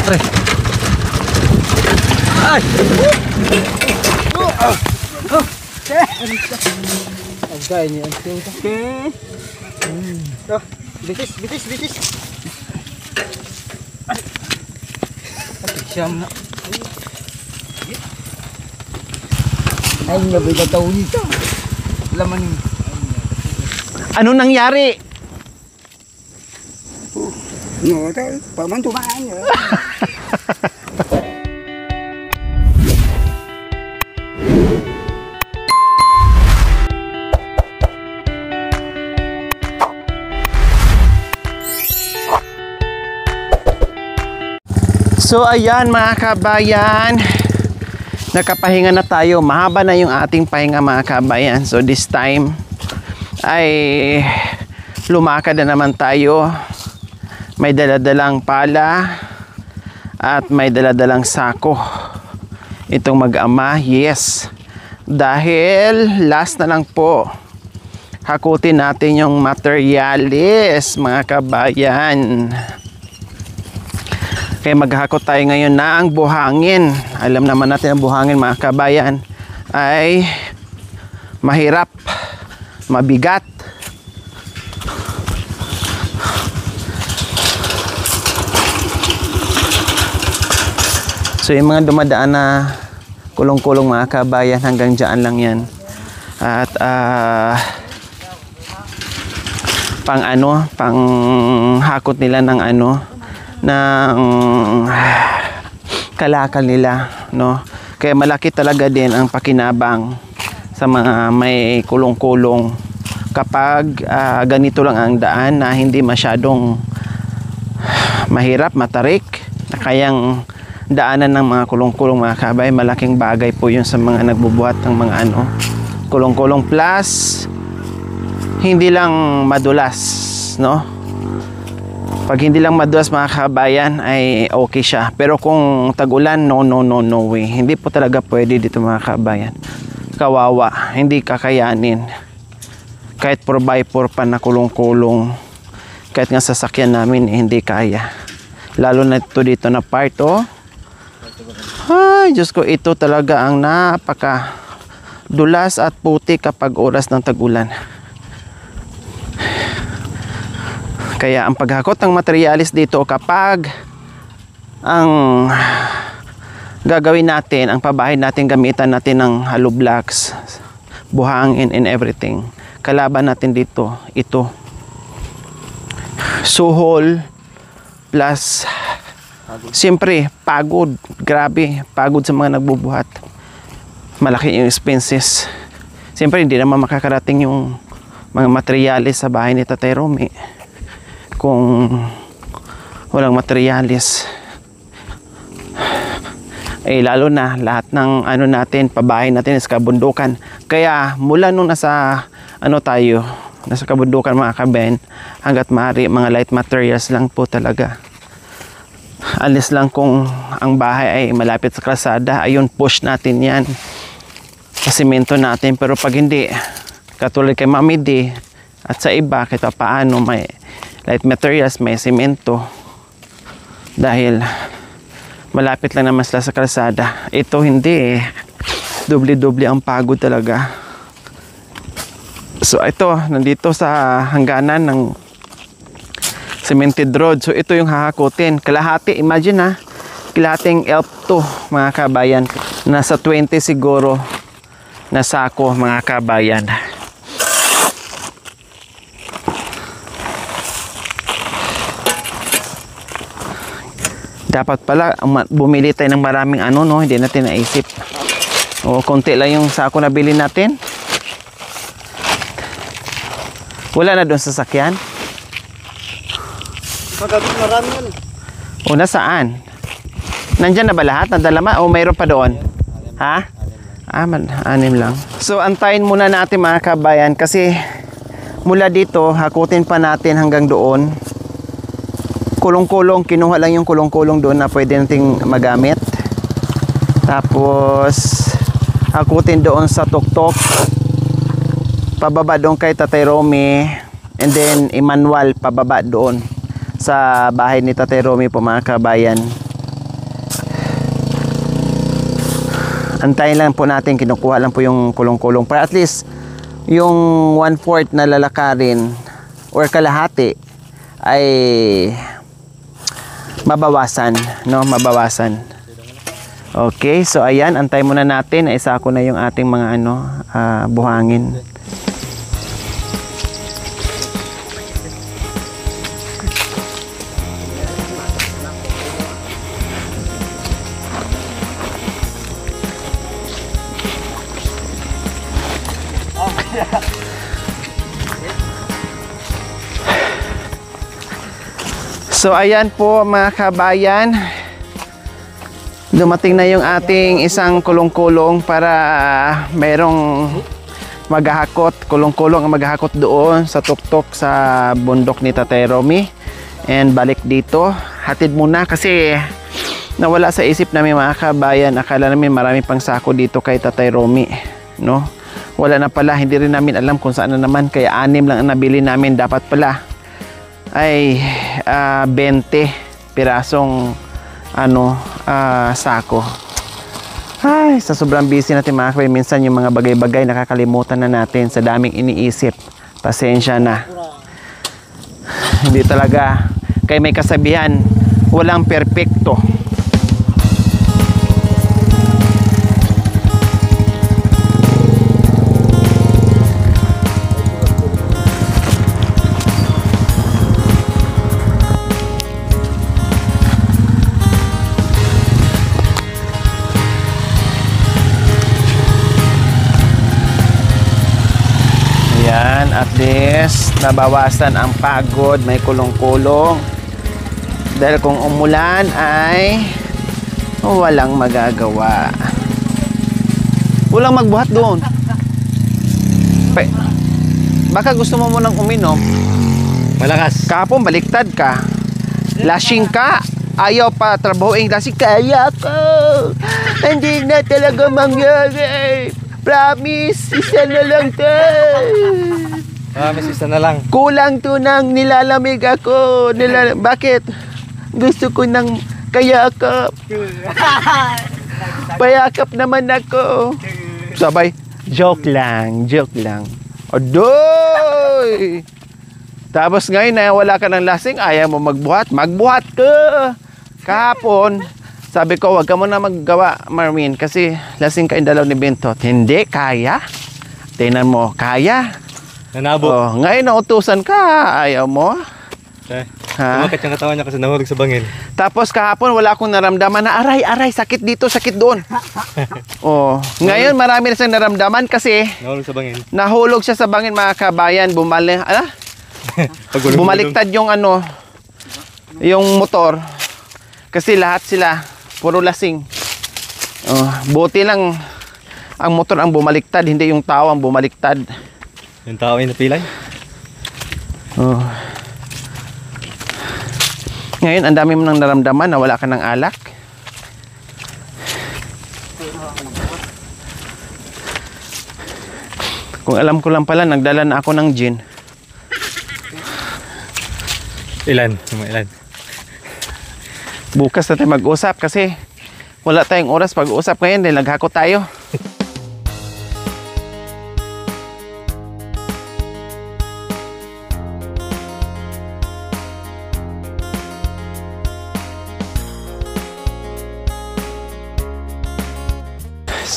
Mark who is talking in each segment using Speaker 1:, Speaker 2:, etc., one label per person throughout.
Speaker 1: Pre. Ay! Agay niya ang tuta. Bitis, bitis, bitis. Siyam na. Ay, nabay na taon nito. Laman.
Speaker 2: Ano nangyari?
Speaker 3: No, pamantumaan niya.
Speaker 2: So ayan mga kabayan, nakapahinga na tayo. Mahaba na yung ating pahinga mga kabayan. So this time ay lumakad na naman tayo. May daladalang pala at may daladalang sako itong mag-ama. Yes, dahil last na lang po, hakutin natin yung materialis mga kabayan. Kaya maghakot tayo ngayon ng buhangin. Alam naman natin ang buhangin mga kabayan ay mahirap, mabigat. So yung mga dumadaan na kulong-kulong mga kabayan, hanggang dyan lang yan. At pang hakot nila ng ng kalakal nila, no? Kaya malaki talaga din ang pakinabang sa mga may kulong-kulong kapag ganito lang ang daan na hindi masyadong mahirap, matarik, na kayang daanan ng mga kulong-kulong mga kabay. Malaking bagay po yun sa mga nagbubuhat ng mga kulong-kulong, plus hindi lang madulas, no? Pag hindi lang madulas mga kabayan ay okay siya. Pero kung tag-ulan, no way. Hindi po talaga pwede dito mga kabayan. Kawawa, hindi kakayanin. Kahit 4x4 pa na kulong-kulong, kahit nga sasakyan namin hindi kaya. Lalo na ito dito na part, oh. Ay, Diyos ko, ito talaga ang napaka dulas at puti kapag oras ng tag-ulan. Kaya ang paghakot ng materialis dito, kapag ang gagawin natin, ang pabahay natin, gamitan natin ng hollow blocks, buhangin and everything, kalaban natin dito, ito suhol plus siyempre pagod, grabe pagod sa mga nagbubuhat, malaki yung expenses. Siyempre hindi naman makakarating yung mga materialis sa bahay ni Tatay Romy kung walang materialis. Eh lalo na lahat ng natin, pabahay natin sa kabundukan. Kaya mula nung nasa tayo, nasa kabundukan mga kaben, hanggat maaari mga light materials lang po talaga. Alis lang kung ang bahay ay malapit sa kalsada, ayun, push natin yan sa simento natin. Pero pag hindi, katulad kay Mami D at sa iba, kahit paano may light materials, may simento, dahil malapit lang naman sila sa kalsada. Ito hindi, doble-doble ang pagod talaga. So ito, nandito sa hangganan ng cemented road. So ito yung hahakutin, kalahati, imagine kalahating elf to mga kabayan. Nasa 20 siguro na sako mga kabayan. Dapat pala bumili tayo ng maraming no, hindi natin naisip. O konti lang yung sako na bilhin natin. Wala na doon sa sasakyan.
Speaker 1: Magabi marami yun.
Speaker 2: O nasaan? Nandyan na ba lahat? Nadala o mayroon pa doon? Ha? Anim lang. So antayin muna natin mga kabayan, kasi mula dito hakutin pa natin hanggang doon. Kulong-kulong, kinuha lang yung kulong-kulong doon na pwede nating magamit. Tapos hakutin doon sa tuktok, pababa doon kay Tatay Romy, and then Emmanuel pababa doon sa bahay ni Tatay Romy po mga kabayan. Antayin lang po natin, kinukuha lang po yung kulong-kulong para at least yung 1/4 na lalakarin or kalahati ay mabawasan, no? Mabawasan. Okay, so ayan, antay muna natin. Isa ko na yung ating mga buhangin. So ayan po mga kabayan, dumating na yung ating isang kulong-kulong para mayroong maghahakot, kulong-kulong ang maghahakot doon sa tuktok sa bundok ni Tatay Romy. And balik dito, hatid muna kasi nawala sa isip namin mga kabayan, akala namin marami pang sako dito kay Tatay Romy, no? Wala na pala, hindi rin namin alam kung saan na naman, kaya 6 lang ang nabili namin, dapat pala ay 20 pirasong sako. Ay, sa sobrang busy natin mga kabayan, minsan yung mga bagay-bagay nakakalimutan na natin sa daming iniisip. Pasensya na. Hindi talaga, kaya may kasabihan, walang perpekto. At least nabawasan ang pagod, may kulong-kulong. Dahil kung umulan ay walang magagawa. Walang magbuhat doon. Baka gusto mo munang uminom.
Speaker 4: Malakas.
Speaker 2: Kahapon baliktad ka. Lasing ka. Ayaw pa trabahoing lasing. Kaya ko. Hindi na talaga mangyari. Promise, isa na lang to.
Speaker 4: Promise, isa na lang.
Speaker 2: Kulang to nang nilalamig ako. Bakit? Gusto ko nang kayakap. Payakap naman ako. Sabay, joke lang, joke lang. Adoy! Tapos ngayon na wala ka ng lasing, ayaw mo magbuhat. Magbuhat ka! Kahapon, sabi ko, wag ka muna maggawa, Marvin, kasi lasing ka yung dalaw ni Bentot. Hindi, kaya. Tingnan mo, kaya.
Speaker 4: Nanabo.
Speaker 2: Oh, ngayon nautusan ka, ayaw mo. Ha?
Speaker 4: Tumakat yung katawan niya kasi nahulog sa bangin.
Speaker 2: Tapos kahapon wala akong naramdaman na aray, sakit dito, sakit doon. Oh, ngayon marami na siyang naramdaman kasi
Speaker 4: Nahulog sa bangin.
Speaker 2: nahulog siya sa bangin mga kabayan, bumaliktad yung yung motor. Kasi lahat sila puro lasing. Oh, buti lang ang motor ang bumaliktad, hindi yung tao ang bumaliktad.
Speaker 4: Yung tao ay napilay.
Speaker 2: Oh. Ngayon, ang dami mo nang naramdaman na wala ka ng alak. Kung alam ko lang pala, nagdala na ako ng gin.
Speaker 4: Ilan? Ilan?
Speaker 2: Bukas natin mag-usap kasi wala tayong oras pag-usap ngayon dahil naghako tayo.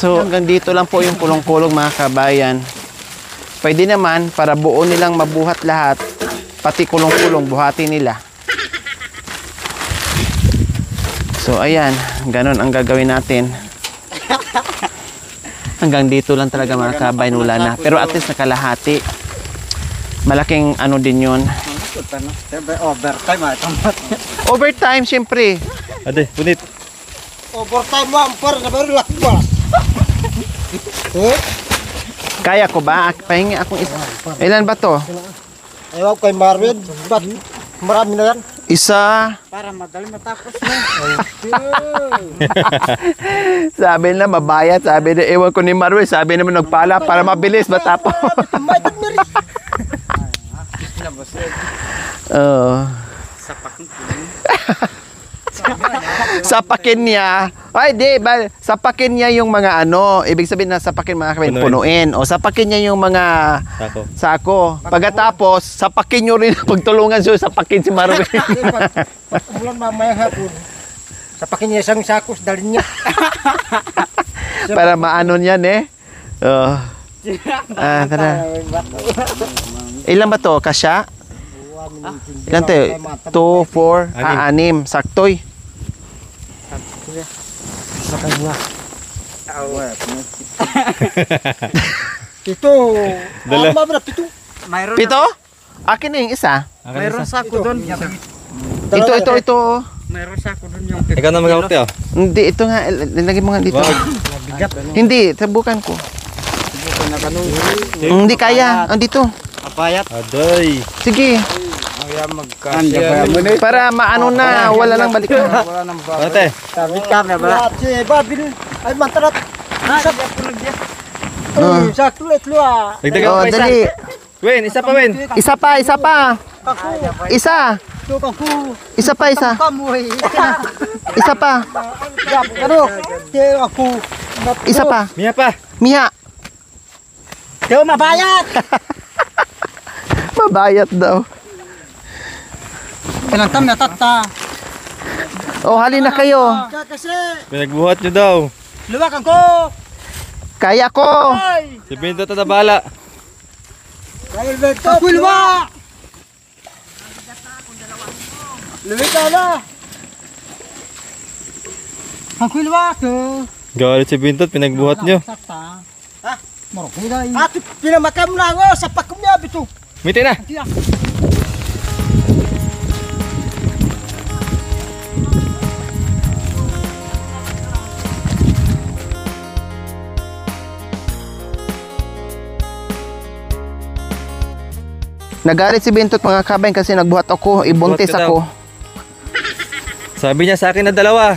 Speaker 2: So hanggang dito lang po yung kulong-kulong mga kabayan. Pwede naman para buo nilang mabuhat lahat, pati kulong-kulong buhatin nila. So ayan, ganun ang gagawin natin. Hanggang dito lang talaga mga kabayan, wala na. Pero at least nakalahati. Malaking din yun. Overtime syempre.
Speaker 4: Ade, punit.
Speaker 3: Overtime mo, ampar na baru lakba.
Speaker 2: Kaya ko ba? Pahingi akong isa. Ilan ba to?
Speaker 3: Ewan kay Marvin, ba't marami na yan?
Speaker 2: Isa.
Speaker 3: Para madali matapos na.
Speaker 2: Sabi na mabayad. Sabi na, ewan ko ni Marwin. Sabi naman nagpala para mabilis matapos. Sapakin niya. Ay, di ba? Sapakin niya yung mga ano. Ibig sabihin na sapakin mga kabayan, punuin. O sapakin niya yung mga sako. Pagkatapos, sapakin nyo rin. Pagtulungan siya, sapakin si Marvin.
Speaker 3: Pag umulan mamaya hapon, sapakin niya isang sakos, dalhin niya.
Speaker 2: Para maano niyan eh. Tara. Ilan ba to? Kasya? Ilan to? 2, 4, 6. Saktoy.
Speaker 3: Pito.
Speaker 4: Dala.
Speaker 3: Pito.
Speaker 2: Pito? Akin na yung isa.
Speaker 1: Mayroon sako doon.
Speaker 2: Ito.
Speaker 1: Mayroon sako doon yung
Speaker 4: Ikaw na mag-out eh.
Speaker 2: Hindi, ito nga. Lagay mo nga dito. Hindi, tabukan ko. Hindi kaya. Andito.
Speaker 1: apayat.
Speaker 4: Aday.
Speaker 2: Sige.
Speaker 1: Kaya magkasya.
Speaker 2: Para maano na, wala nang balikan.
Speaker 1: Wala nang
Speaker 4: Ate.
Speaker 1: Sabi ka na ba?
Speaker 3: Babil. Ay, mantarat. Sakto ulit luwa.
Speaker 4: Dagdagan
Speaker 2: Oh,
Speaker 4: pa isa.
Speaker 2: dali.
Speaker 4: Win, isa pa Win.
Speaker 2: Isa pa. Isa. Isa pa.
Speaker 3: Kamoy.
Speaker 2: Isa pa.
Speaker 3: Ano? Ako.
Speaker 2: Isa pa.
Speaker 4: Miya pa.
Speaker 2: Miha.
Speaker 3: Teo mabayat.
Speaker 2: Mabayat daw.
Speaker 3: Pinantam na tata.
Speaker 2: Oh, halina kayo.
Speaker 3: Kasi
Speaker 4: Pinagbuhat nyo daw.
Speaker 3: luwakan ko.
Speaker 2: Kaya ko.
Speaker 4: Si Binto tatabala.
Speaker 3: Kakulwa. Luwita na. Kakulwa ko.
Speaker 4: Galit si Binto at pinagbuhat nyo.
Speaker 3: Sakta. Ha? Marokilay. At pinamakam na ako sa pakumya bito.
Speaker 4: Miti na.
Speaker 2: Nagalit si Bintot mga kabayan kasi nagbuhat ako. Ibuntis
Speaker 4: Buhat ka
Speaker 2: ako.
Speaker 4: Sabi niya sa akin na dalawa.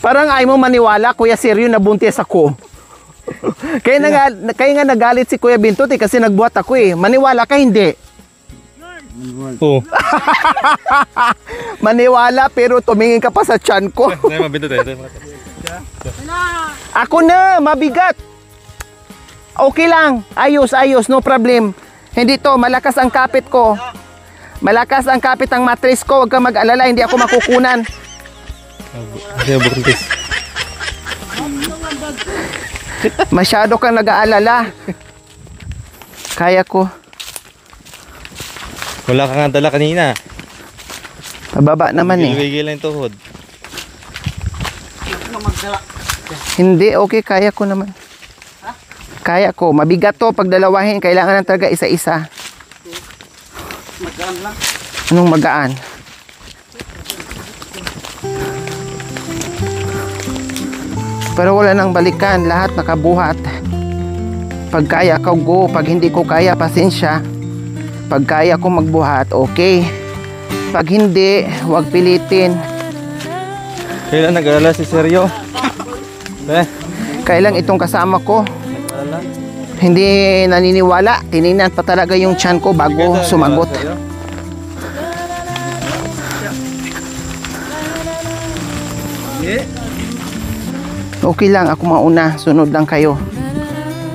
Speaker 2: Parang ayaw mo maniwala, Kuya Seryo, nabuntis ako. Kaya nga nagalit si Kuya Bintot eh, kasi nagbuhat ako eh. Maniwala ka, hindi?
Speaker 4: Oo.
Speaker 2: Maniwala pero tumingin ka pa sa tiyan ko.
Speaker 4: Ano yung Binto tayo?
Speaker 2: Ako na, mabigat. Okay lang, ayos, no problem. Hindi to, malakas ang kapit ko. Malakas ang kapit ang matris ko, huwag kang mag-alala, hindi ako makukunan.
Speaker 4: Kasi bukritis.
Speaker 2: Masyado kang nag-aalala. Kaya ko.
Speaker 4: Wala ka nga dala kanina.
Speaker 2: Pababa naman eh.
Speaker 4: Gilwigil lang yung tuhod.
Speaker 2: Hindi, okay, kaya ko naman. Kaya ko. Mabigat to pag dalawahin. Kailangan ng talaga isa-isa.
Speaker 1: Magaan lang.
Speaker 2: Anong magaan? Pero wala nang balikan. Lahat nakabuhat. Pag kaya ko, go. Pag hindi ko kaya, pasensya. Pag kaya ko magbuhat, okay. Pag hindi, huwag pilitin.
Speaker 4: Kailan nag-alala si Seryo?
Speaker 2: Kailan itong kasama ko? Hindi naniniwala. Tinignan pa talaga yung tiyan ko bago sumagot. Okay lang, ako mauna. Sunod lang kayo.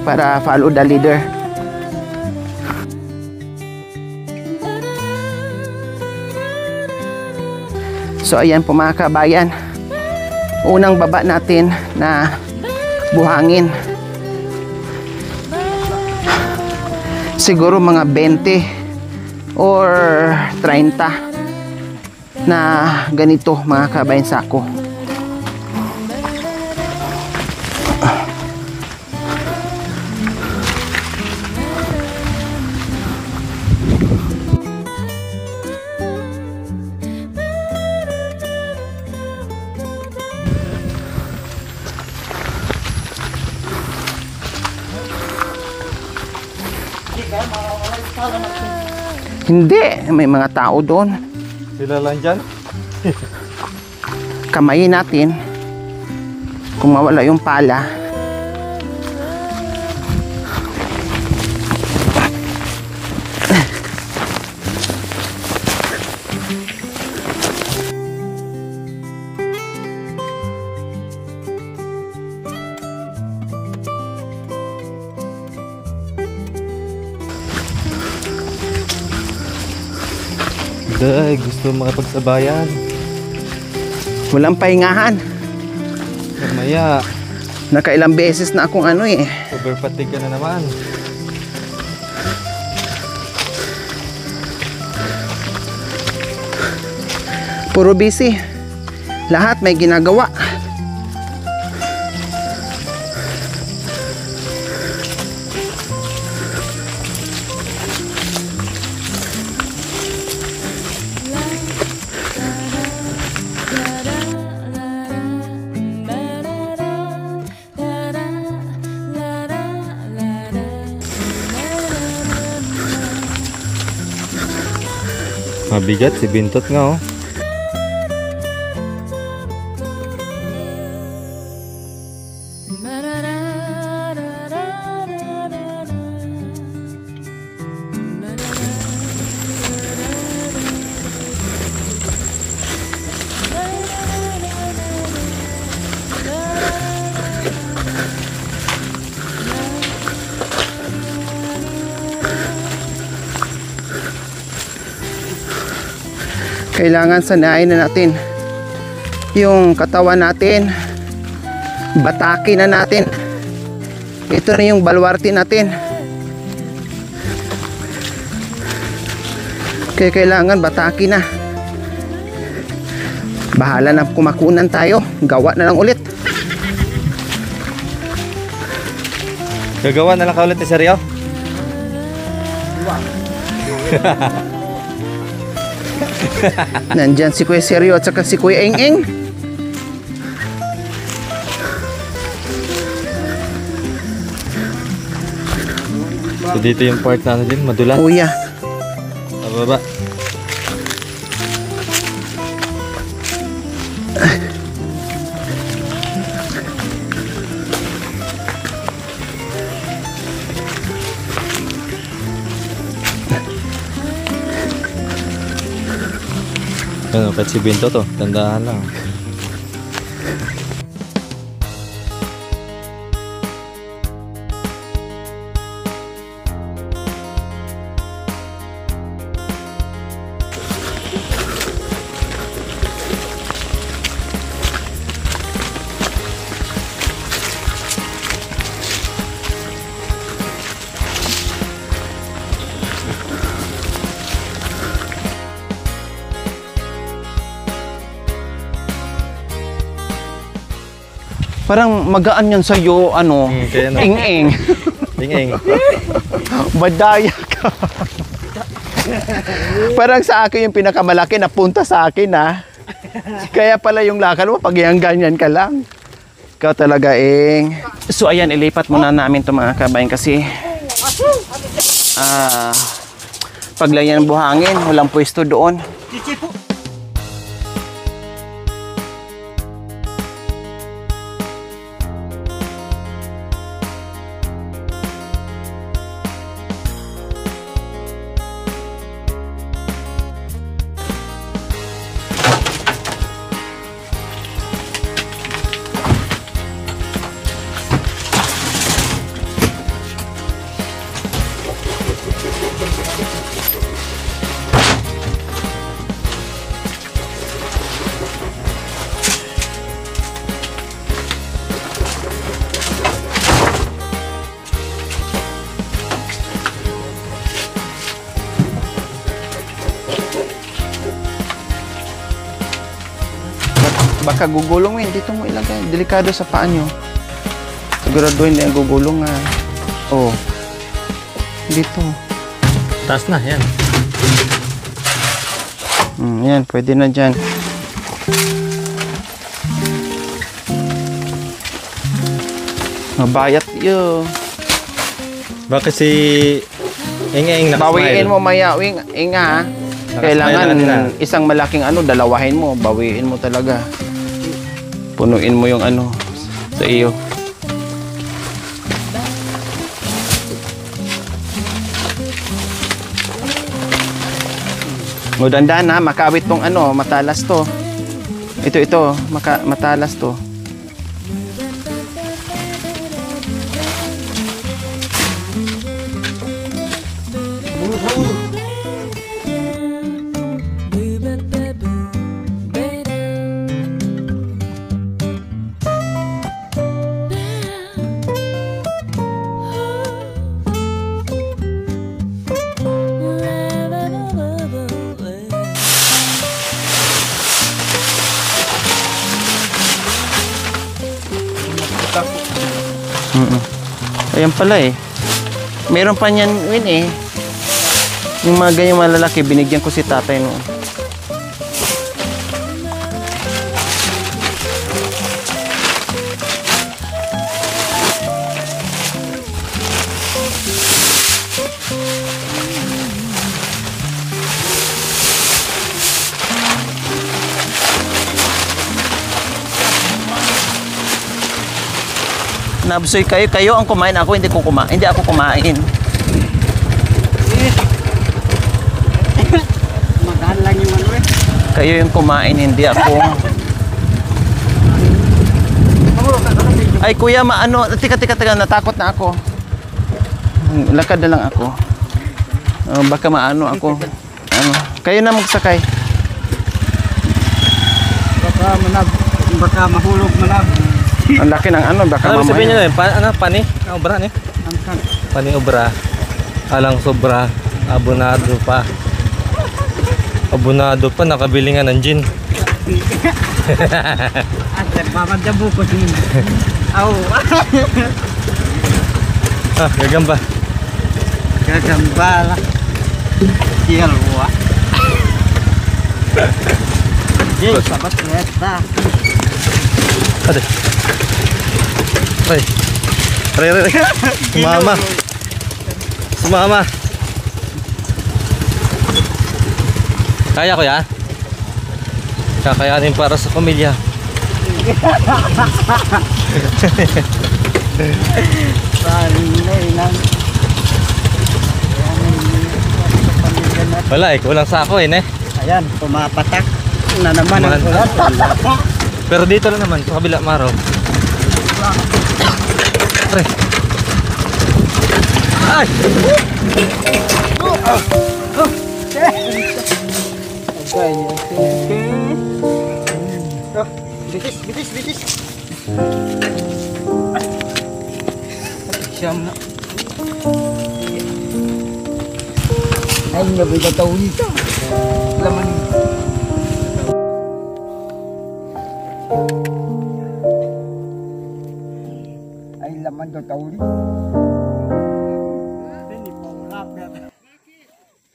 Speaker 2: Para follow the leader. So ayan po mga kabayan. Unang baba natin na buhangin. Siguro mga 20 or 30 na ganito mga kabayan sako. Hindi, may mga tao doon.
Speaker 4: Sila lang dyan?
Speaker 2: Kamayin natin kung mawala yung pala.
Speaker 4: Day, gusto makapagsabayan.
Speaker 2: Walang pahingahan.
Speaker 4: Mamaya,
Speaker 2: Nakailang beses na akong ano eh.
Speaker 4: over fatigue ka na naman.
Speaker 2: Puro busy. Lahat may ginagawa.
Speaker 4: Mabigat si Bintot nga oh.
Speaker 2: Kailangan sanayin na natin yung katawan natin. Batakin na natin. Ito na yung balwarte natin. Kaya kailangan batakin na. Bahala na kumakunan tayo. Gawa na lang ulit.
Speaker 4: Gagawa na lang ka ulit ni Seryo?
Speaker 2: Nandyan si Kuya Seryo at saka si Kuya Eng-Eng.
Speaker 4: So dito yung part na ano din, madulas.
Speaker 2: Kuya.
Speaker 4: Pababa. Ano, kahit si Bintot to, tandaan lang.
Speaker 2: Parang magaan yan sa'yo, ano,
Speaker 4: Kaya na.
Speaker 2: Eng-Eng.
Speaker 4: Ing-ing.
Speaker 2: Madaya ka. Parang sa akin yung pinakamalaki napunta sa akin ha. Kaya pala yung lakad mo pag yung ganyan ka lang. Ikaw talaga Eng. So ayan, ilipat muna namin ito mga kabayan kasi paglayan ng buhangin, walang pwesto doon. Baka gugulong yun, dito mo ilagay. Delikado sa paa nyo. Siguraduhin na yung gugulong nga. Oh. Dito.
Speaker 4: Taas na, yan.
Speaker 2: Yan, pwede na dyan. Mabayat yun.
Speaker 4: Bakit si Ing-ing nakasmile?
Speaker 2: Bawiin mo maya, Ing ha. Kailangan isang malaking ano, dalawahin mo. Bawiin mo talaga. Punuin mo yung ano sa iyo. O dandan ha, makawit tong ano, matalas to. Ito, matalas to. Ayan pala eh. Meron pa niyan Win eh. Yung mga ganyang malalaki, binigyan ko si tatay noon. Nabsoy kayo ang kumain, ako hindi ako kumain.
Speaker 1: Magaan lang yung ano eh.
Speaker 2: Kayo yung kumain, hindi ako. Ay kuya, tika, natakot na ako. Lakad na lang ako. Baka maano ako. Kayo na magsakay.
Speaker 1: Baka mahulog manab.
Speaker 2: Ang laki ng baka
Speaker 4: Ano
Speaker 2: mamaya.
Speaker 4: sabihin nyo na pani? Obra ni? Pani obra. Alang sobra. Abonado pa. Abonado pa, nakabili nga ng gin.
Speaker 1: At mamadabo ko din. Aw.
Speaker 4: Gagamba.
Speaker 1: Gagamba lah. Dialwa. Jay, sabat kereta.
Speaker 4: Ade. Ay. Re. Sumama. Kaya ko ya. Kakayanin para sa pamilya. Wala eh, kulang sa ako eh.
Speaker 1: Ayan, pumapatak na naman ang kulat.
Speaker 4: Pero dito lang naman, sa kabila maro. Pre. Ay!
Speaker 1: Bitis. Siyam na. Ay, nabay na taon nito. Laman. Ay, laman na taon nito.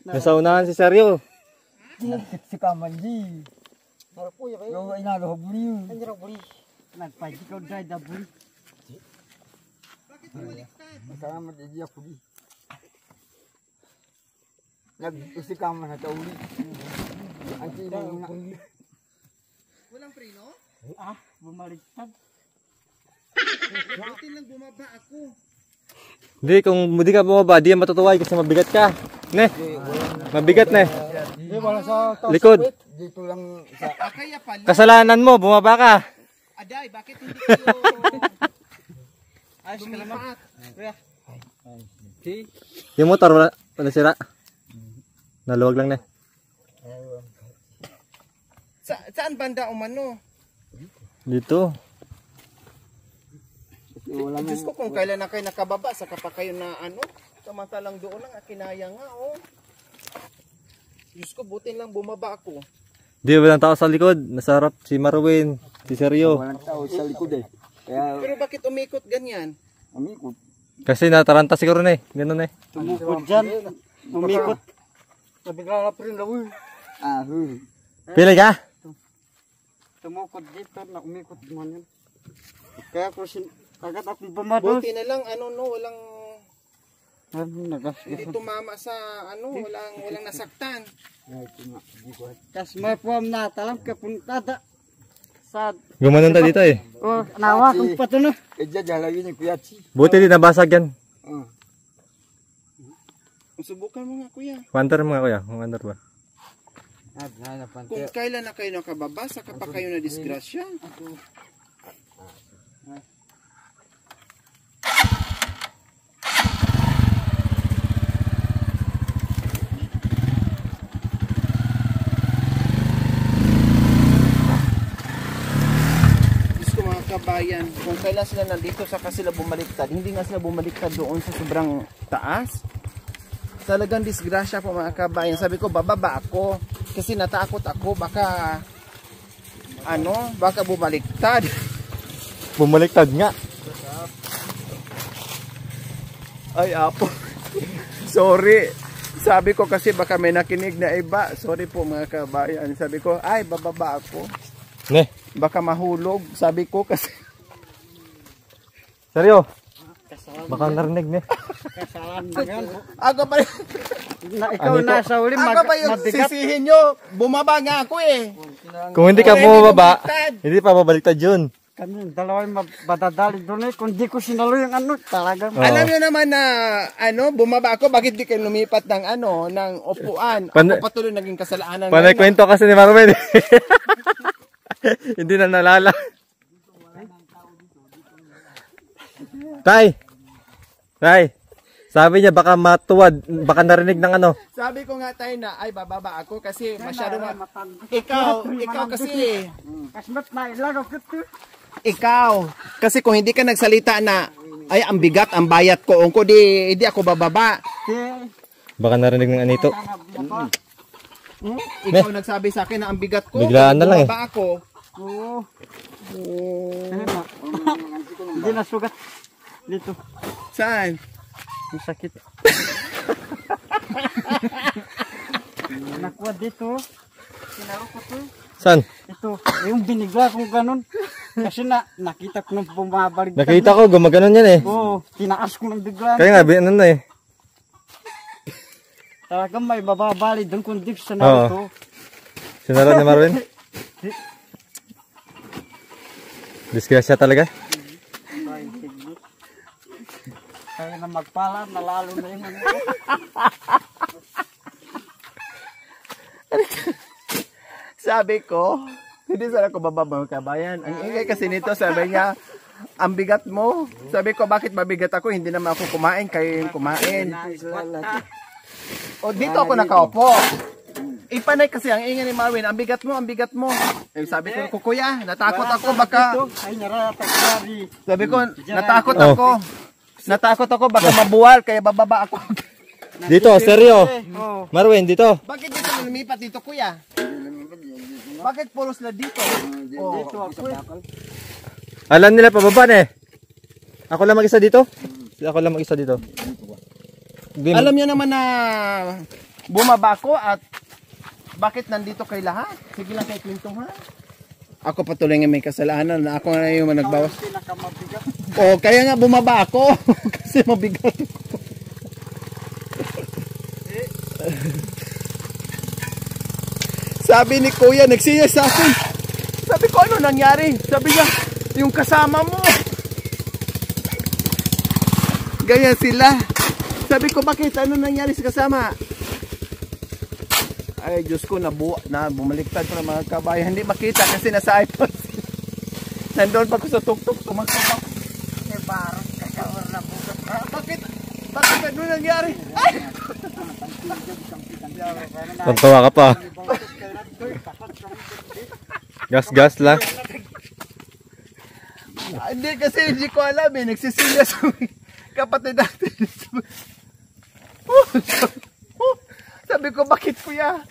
Speaker 4: Nasa unahan si Seryo.
Speaker 1: Si Kamanji. Yung inalo buli yun. Nagpajikaw dahil na buli. Masalamat na diya buli. Nag-usikaman na tauli. Ang sinang na. Walang preno? Bumaliktad. Buti lang bumaba ako.
Speaker 4: Hindi, kung hindi ka bumaba, di yan matutuway kasi mabigat ka. Ne? Mabigat ne. Likod.
Speaker 1: Dito lang sa... Kaya pala.
Speaker 4: Kasalanan mo, bumaba ka.
Speaker 1: Aday, bakit hindi kayo... Ayos ka naman.
Speaker 4: Yung motor, wala sira. Naluwag lang ne.
Speaker 2: Saan banda umano?
Speaker 4: Dito.
Speaker 2: Diyos ko kung kailan na kayo nakababa, saka pa kayo na samantalang doon lang, kinaya nga Diyos ko, butin lang bumaba ako.
Speaker 4: Di, walang tao sa likod. Nasa harap si Marwin, si Seryo.
Speaker 1: Walang tao sa likod eh. Kaya...
Speaker 2: Pero bakit umikot ganyan?
Speaker 1: Umikot.
Speaker 4: Kasi nataranta siguro na eh. Ganun eh.
Speaker 1: Tumukod dyan. Umikot. Nabigla na pa rin daw eh.
Speaker 4: Pili ka?
Speaker 1: Tumukod dito na umikot man yun. Kaya ko agad ako bumados.
Speaker 2: Buti na lang, walang... Hindi tumama sa walang nasaktan.
Speaker 1: Kas may puwam na talam kapuntada. Sa...
Speaker 4: Gumanon ta dito eh.
Speaker 1: Oh, nawa kung pato na. Kaya jalawin ni Kuya Chi.
Speaker 4: Buti di nabasag yan.
Speaker 2: Subukan mo nga kuya.
Speaker 4: Wanter mga kuya. Wanter ba?
Speaker 2: Kung kailan na kayo nakababa, saka pa kayo na disgrasya. Kabayan, kung kailan sila nandito saka sila bumaliktad, hindi nga sila bumaliktad doon sa sobrang taas. Talagang disgrasya po mga kabayan. Sabi ko bababa ako kasi natakot ako baka baka bumaliktad.
Speaker 4: Bumaliktad nga.
Speaker 2: Ay, apo. Sorry. Sabi ko kasi baka may nakinig na iba. Sorry po mga kabayan. Sabi ko, ay, bababa ako.
Speaker 4: Ne,
Speaker 2: Baka mahulog. Sabi ko kasi.
Speaker 4: seryo. Baka narinig ne.
Speaker 1: Kasalanan mo yan.
Speaker 2: Ako pa rin.
Speaker 1: Ikaw
Speaker 4: Anito?
Speaker 1: nasa uli,
Speaker 2: Ako pa yung
Speaker 1: mabigat.
Speaker 2: sisihin nyo. Bumaba nga ako eh.
Speaker 4: Kung hindi ka bumababa, hindi pa babaliktad yun.
Speaker 1: Kami, dalawa yung madadali doon eh. Kung di ko sinalo yung ano, talaga.
Speaker 4: Oo.
Speaker 2: Alam nyo naman na bumaba ako. Bakit di kayo lumipat ng ng upuan?
Speaker 4: Pan-
Speaker 2: Ako patuloy naging kasalanan.
Speaker 4: Panay kwento kasi ni Marvin. Hindi na nalala. Tay! Sabi niya baka matuwad, baka narinig ng ano.
Speaker 2: Sabi ko nga tayo na, ay bababa ako kasi masyado ikaw kasi,
Speaker 1: Kasmat na ilagaw ko ito.
Speaker 2: ikaw. Kasi kung hindi ka nagsalita na, ay ang bigat, ang bayat ko, kung di ako bababa.
Speaker 4: Baka narinig ng anito.
Speaker 2: Ikaw nagsabi sa akin na ang bigat ko,
Speaker 4: Biglaan na lang eh.
Speaker 2: bababa ako.
Speaker 1: Oo. Hindi na sugat. Dito.
Speaker 2: Saan?
Speaker 1: Masakit. Nakuha dito. Sinaro ko to.
Speaker 4: Saan?
Speaker 1: Ito. Yung binigla kong ganun. Kasi nakita ko nung bumabalik.
Speaker 4: Nakita ko, gumaganon yan eh.
Speaker 1: Oo. Tinaas ko ng bigla.
Speaker 4: Kaya nga, ano na eh.
Speaker 1: Talagang may bababali doon kung di sa
Speaker 4: Oo.
Speaker 1: narito.
Speaker 4: Sinara ni Marvin. Disgrasya talaga.
Speaker 1: Kaya na magpala, nalalo na yung ano.
Speaker 2: Sabi ko, hindi sana ako bababa mga kabayan. Ang ingay kasi nito, sabi niya, ang bigat mo. Sabi ko, bakit mabigat ako? Hindi naman ako kumain, kayo yung kumain. O dito ako nakaupo. Ipanay kasi ang ingay ni Marvin, ang bigat mo, ang bigat mo. Eh, sabi ko, kuya, natakot ako baka.
Speaker 1: Ay, naratakari.
Speaker 2: Sabi ko, natakot ako. Natakot ako baka mabuwal, kaya bababa ako.
Speaker 4: Dito, seryo.
Speaker 1: Oo.
Speaker 4: Marvin, dito.
Speaker 2: Bakit dito lumipat dito, kuya? Bakit pulos na dito? Oh,
Speaker 1: Dito ako eh.
Speaker 4: Alam nila pababa na eh. Ako lang mag-isa dito? Ako lang mag-isa dito.
Speaker 2: alam niyo naman na bumaba ako at bakit nandito kay lahat? Sige lang kay Clinton ha. Ako patuloy nga may kasalanan na ako na yung nagbawas.
Speaker 1: Pinakamabigat.
Speaker 2: Oh, kaya nga bumaba ako kasi mabigat ako. Sabi ni Kuya, nagsiya sa akin. Sabi ko, ano nangyari? Sabi niya, yung kasama mo. Ganyan sila. Sabi ko, bakit? Ano nangyari sa kasama? Ay, Diyos ko, bumaliktad ko ng mga kabayan. Hindi makita kasi nasa iPhone. Nandun pa ko sa tuktok, tumaktak ako.
Speaker 1: Eh, parang kakawar na bugat.
Speaker 2: Bakit? Bakit ano nangyari? Ay!
Speaker 4: Tantawa ka pa. Gas-gas lang.
Speaker 2: Hindi kasi hindi ko alam eh. Nagsisilya sa kapatid natin. Sabi ko, bakit kuya?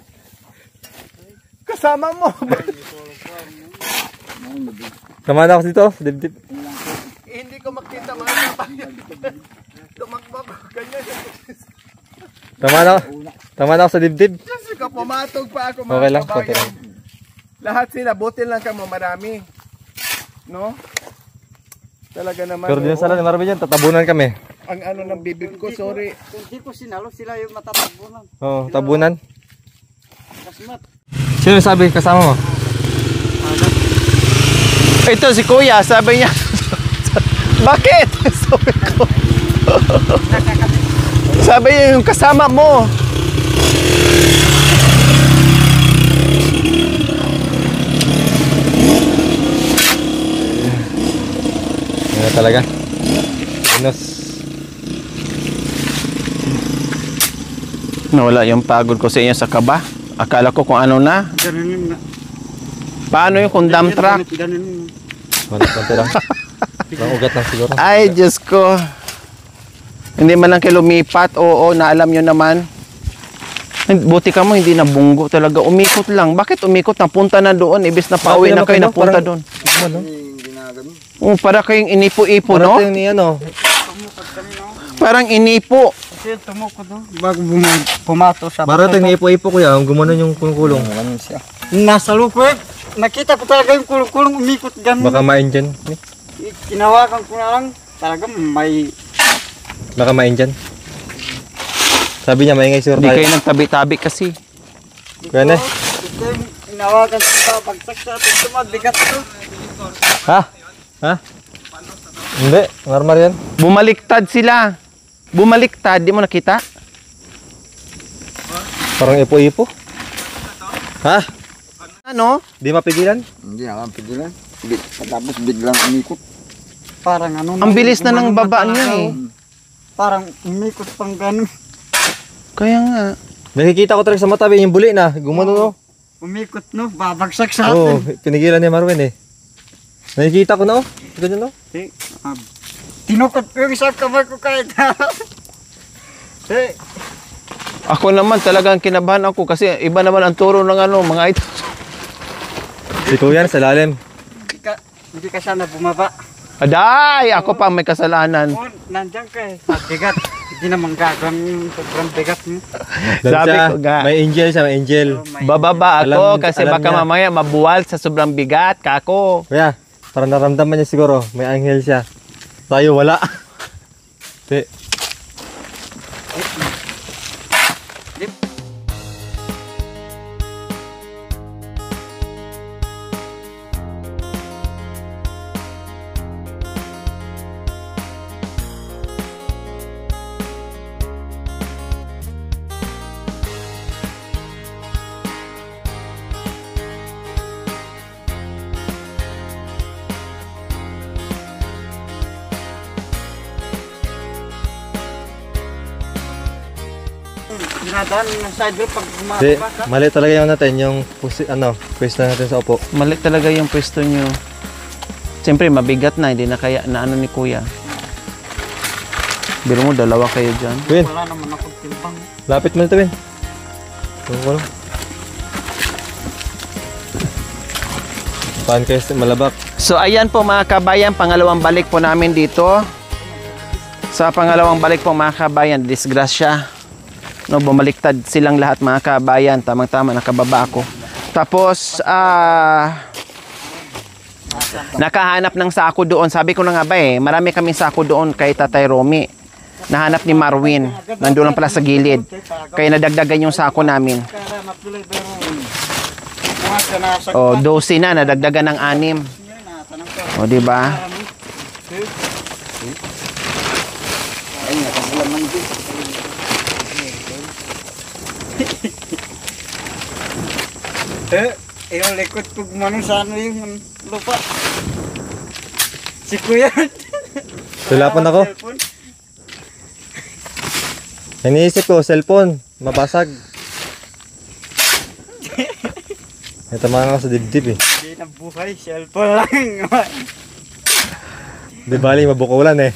Speaker 2: Kasama mo.
Speaker 4: Tama na ako dito, dibdib.
Speaker 2: Hindi ko makita mga kabayan. Tumakbo ko. Ganyan.
Speaker 4: Tama na ako sa dibdib.
Speaker 2: Diyos ko, pumatog pa ako mga
Speaker 4: Okay lang, konti
Speaker 2: kabayan.
Speaker 4: lang.
Speaker 2: Lahat sila, buti lang kamo marami. No? Talaga naman.
Speaker 4: Pero din
Speaker 2: oo.
Speaker 4: sala ni Marvin yan, tatabunan kami.
Speaker 2: Ang ano ng bibig ko, sorry.
Speaker 1: Kung di ko sinalo, sila yung matatabunan.
Speaker 4: Oo, tabunan.
Speaker 1: Kasmat.
Speaker 4: Sino sabi kasama mo?
Speaker 2: Ito si Kuya, sabi niya. Bakit? Sabi ko. Sabi niya yung kasama mo.
Speaker 4: Ano talaga? Inos.
Speaker 2: Nawala yung pagod ko sa inyo sa kaba. Akala ko kung ano na.
Speaker 1: Ganunin na.
Speaker 2: Paano yung kung dump truck?
Speaker 1: Ganunin.
Speaker 4: Wala, konti lang. Ang ugat lang siguro.
Speaker 2: Ay, Diyos ko. Hindi man lang kayo lumipat. Oo, na alam nyo naman. Buti ka mo, hindi nabunggo talaga. Umikot lang. Bakit umikot? Napunta na doon. Ibis na pauwi na kayo, napunta doon.
Speaker 4: Ano?
Speaker 2: Para kayong inipo-ipo, no?
Speaker 4: Parang ni ano.
Speaker 2: Parang inipo.
Speaker 1: Kasi tumukod no. Bago pumato sa
Speaker 4: Marating na ipo-ipo kuya, ang gumanon yung kulong.
Speaker 1: Nasa lupo eh. Nakita ko talaga yung kulong-kulong umikot ganun.
Speaker 4: Baka main dyan.
Speaker 1: Kinawakan ko na lang. Talaga may...
Speaker 4: Baka main dyan. Sabi niya, maingay sir
Speaker 2: Hindi
Speaker 4: tayo.
Speaker 2: kayo nagtabi-tabi kasi.
Speaker 4: Gane?
Speaker 1: Ito yung inawakan ko sa pagsak sa atin. Tumabigat to.
Speaker 4: Ha? Ha? Hindi, normal yan.
Speaker 2: Bumaliktad sila. Bumaliktad, di mo nakita?
Speaker 4: Parang ipo-ipo. Ha?
Speaker 2: Ano?
Speaker 4: Di mapigilan?
Speaker 1: Hindi naman pigilan. Tapos biglang umikot. Parang ano
Speaker 2: Ang bilis na ng baba niya eh.
Speaker 1: Parang umikot pang ganun.
Speaker 2: Kaya nga.
Speaker 4: Nakikita ko talaga sa mata, yung buli na. Gumano no?
Speaker 1: Umikot no. Babagsak sa
Speaker 4: Oo,
Speaker 1: atin.
Speaker 4: pinigilan ni Marwin eh. Nakikita ko na oh. Ganyan no?
Speaker 1: Tinukot ko yung isang kamay ko kahit
Speaker 2: Ako naman talagang kinabahan ako kasi iba naman ang turo ng ano, mga ito.
Speaker 4: Si Kuya sa lalim.
Speaker 1: Hindi ka sana bumaba.
Speaker 2: Aday! Ako pa may kasalanan.
Speaker 1: Oh, nandiyan ka eh. Bigat. Hindi naman gagawin yung sobrang bigat mo.
Speaker 2: Sabi ko nga.
Speaker 4: May angel siya, may angel.
Speaker 2: Bababa ako
Speaker 4: Alam-
Speaker 2: kasi
Speaker 4: alam
Speaker 2: baka
Speaker 4: niya.
Speaker 2: mamaya mabuwal sa sobrang bigat kako.
Speaker 4: Kuya, parang naramdaman niya siguro, may angel siya. Tayo wala. Di.
Speaker 1: Dinadaan ng side wheel pag
Speaker 4: Di,
Speaker 1: bumaba ka.
Speaker 4: mali talaga yung natin, yung pwesto natin sa upo.
Speaker 2: Mali talaga yung pwesto nyo. Siyempre mabigat na, hindi na kaya na ano ni kuya. Biro mo, dalawa kayo dyan.
Speaker 4: Win,
Speaker 1: Wala naman akong timbang.
Speaker 4: lapit mo nito, Win. Tulong. Paan kayo malabak?
Speaker 2: So ayan po mga kabayan, pangalawang balik po namin dito. Sa pangalawang balik po mga kabayan, disgrasya. No, bumaliktad silang lahat mga kabayan. Tamang-tama, nakababa ako. Tapos, nakahanap ng sako doon. Sabi ko na nga ba eh, marami kaming sako doon kay Tatay Romy. Nahanap ni Marwin. Nandun lang pala sa gilid. Kaya nadagdagan yung sako namin.
Speaker 1: Kaya matuloy pero mga kanasag
Speaker 2: O, 12 na, nadagdagan ng 6. O, di ba?
Speaker 1: Ay, nakasalam ng din. Yung likod ko gumano sa ano yung lupa. Si Kuya.
Speaker 4: Tulapan ako. Iniisip ko, cellphone, mabasag. Ito mga sa dibdib eh.
Speaker 1: Hindi na buhay, cellphone lang.
Speaker 4: Di bali, mabukulan eh.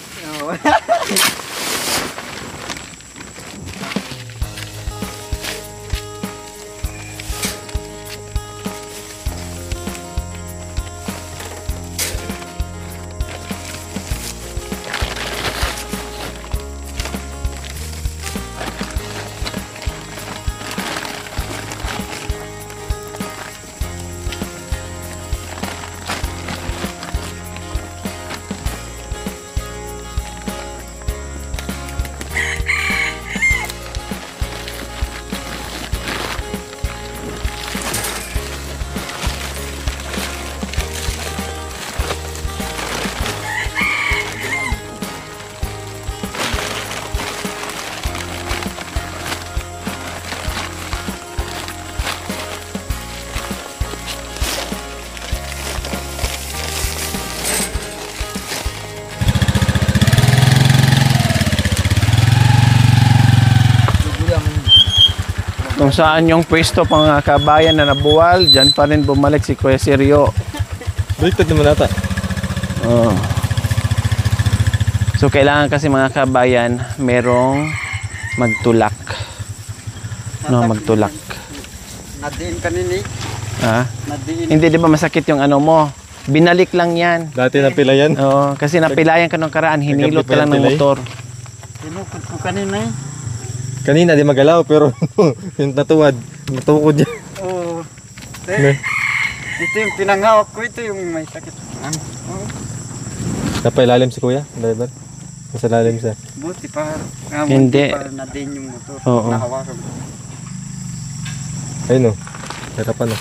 Speaker 2: Kung saan yung pwesto pang mga kabayan na nabuwal, dyan pa rin bumalik si Kuya Seryo.
Speaker 4: Baliktad naman ata.
Speaker 2: Oh. So kailangan kasi mga kabayan merong magtulak. No, magtulak.
Speaker 1: Nadiin ka nini.
Speaker 2: Ha?
Speaker 1: Nadiin.
Speaker 2: Hindi, di ba masakit yung ano mo? Binalik lang yan.
Speaker 4: Dati napila yan.
Speaker 2: Oo, kasi napilayan ka nung karaan, hinilot ka lang ng
Speaker 4: Nagpipilay.
Speaker 2: motor.
Speaker 1: Tinukod ko kanina eh.
Speaker 4: Kanina di magalaw pero yung natuwad, natukod niya.
Speaker 1: Oo.
Speaker 4: Ne.
Speaker 1: Ito yung pinangawak ko, ito yung may sakit. Oo.
Speaker 4: Napailalim si kuya, driver. Nasa lalim siya.
Speaker 1: Buti pa.
Speaker 2: Hindi.
Speaker 1: Buti pa na din yung motor.
Speaker 2: Oo.
Speaker 1: Nahawakan.
Speaker 4: Ayun o. Harapan o.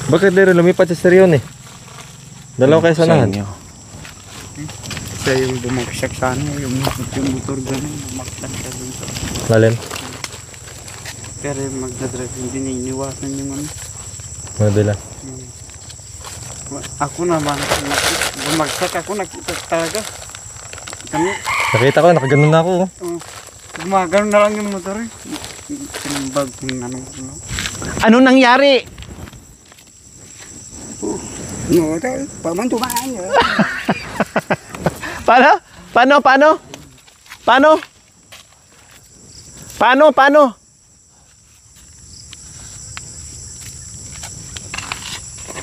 Speaker 4: Bakit dito lumipat si Serion eh? Dalawa kayo sanahan.
Speaker 2: inyo.
Speaker 1: Siya yung bumagsak sana, yung motor ganun, bumaksak siya dun sa...
Speaker 4: Lalim.
Speaker 1: Pero yung magdadrive, hindi na iniwasan yung ano.
Speaker 4: Madala.
Speaker 1: Ako naman, bumagsak ako, nakita talaga. Kami,
Speaker 4: Nakita ko, nakaganon na ako. Oh.
Speaker 1: gumagano na lang yung motor eh. Sinumbag kung ano.
Speaker 2: Ano nangyari?
Speaker 1: No, pamantumaan niya.
Speaker 2: Paano? Paano? Paano? Paano? Paano? Paano?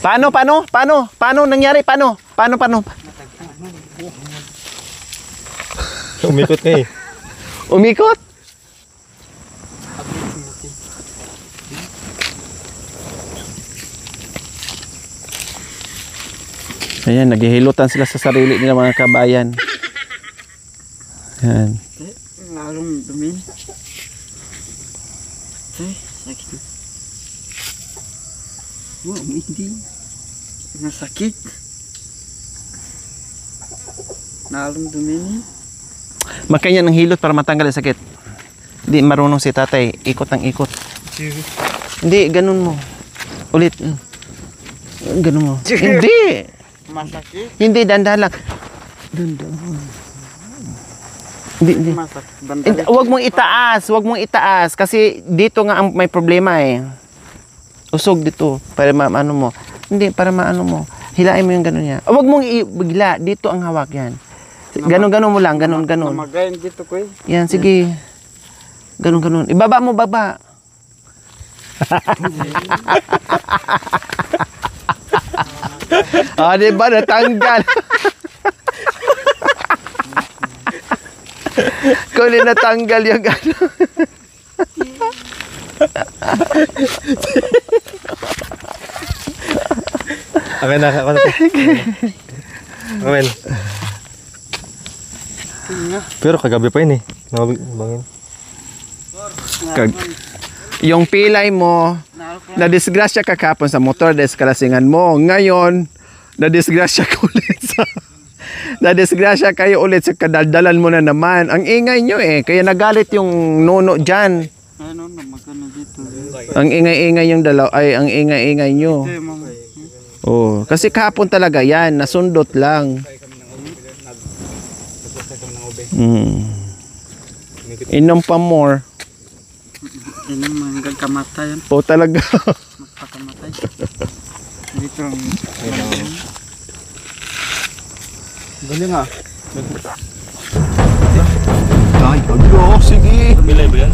Speaker 2: Paano? Paano? Paano? Paano nangyari? Paano? Paano? Paano?
Speaker 4: Umikot nga eh.
Speaker 2: Umikot? Ayan, naghihilutan sila sa sarili nila mga kabayan. Ayan.
Speaker 1: Lalong dumin. Sakit. Wow, hindi. Masakit. Lalong dumin.
Speaker 2: Makanya ng hilot para matanggal ang sakit. Hindi marunong si tatay. Ikot ang ikot. Hindi, ganun mo. Ulit. Ganun mo. Hindi.
Speaker 1: Masakit.
Speaker 2: Hindi, dandahan lang. Dandahan. Hindi.
Speaker 1: Masakit.
Speaker 2: Hindi, Huwag mong itaas. Huwag mong itaas. Kasi dito nga ang may problema eh. Usog dito. Para maano mo. Hindi, para maano mo. Hilain mo yung ganun niya. Huwag mong bigla. Dito ang hawak yan. Ganun mo lang. Ganun.
Speaker 1: Namagayin dito ko eh.
Speaker 2: Yan, sige. Ganun. Ibaba mo, baba. Ah, di ba? Natanggal. Kung natanggal yung ano.
Speaker 4: Akin na, ako na to. Amen. Pero kagabi pa yun eh. Bangin.
Speaker 2: Yung pilay mo, na-disgrasya ka kapon sa motor, deskalasingan mo. Ngayon, na-disgrasya ka ulit sa... na-disgrasya kayo ulit sa kadaldalan mo na naman. Ang ingay nyo eh. Kaya nagalit yung nuno dyan.
Speaker 1: Ano, namagano dito.
Speaker 2: Ang ingay-ingay yung dalaw. Ay, ang ingay-ingay nyo.
Speaker 1: Ito yung mga...
Speaker 2: Oh, kasi kapon talaga yan. Nasundot lang. Inom pa more.
Speaker 1: Yan yung mga kamatayan.
Speaker 2: O talaga.
Speaker 1: Magpakamatay. Dito ang...
Speaker 4: Galing ah.
Speaker 2: Ay, sige.
Speaker 4: Bilay ba yan?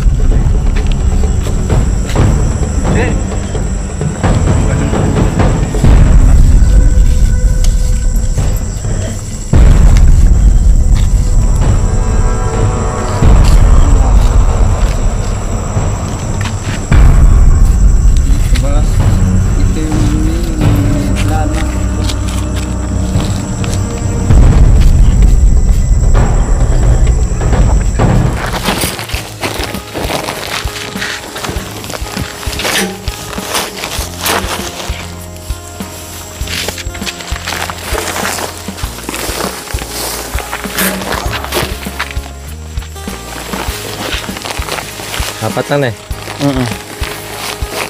Speaker 1: Ito yung lana.
Speaker 4: Apat lang eh.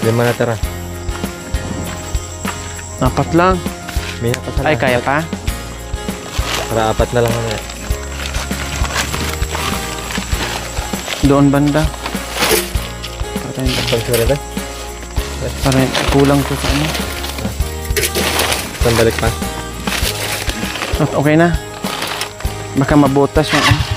Speaker 4: Lima na tara.
Speaker 2: Apat lang.
Speaker 4: May apat na
Speaker 2: Ay,
Speaker 4: lang.
Speaker 2: kaya pa?
Speaker 4: Para apat na lang na.
Speaker 2: Doon banda.
Speaker 4: Pagsulit eh.
Speaker 2: Parang kulang ko sa ano.
Speaker 4: Sandalik pa.
Speaker 2: Okay na. Baka mabutas yung ano.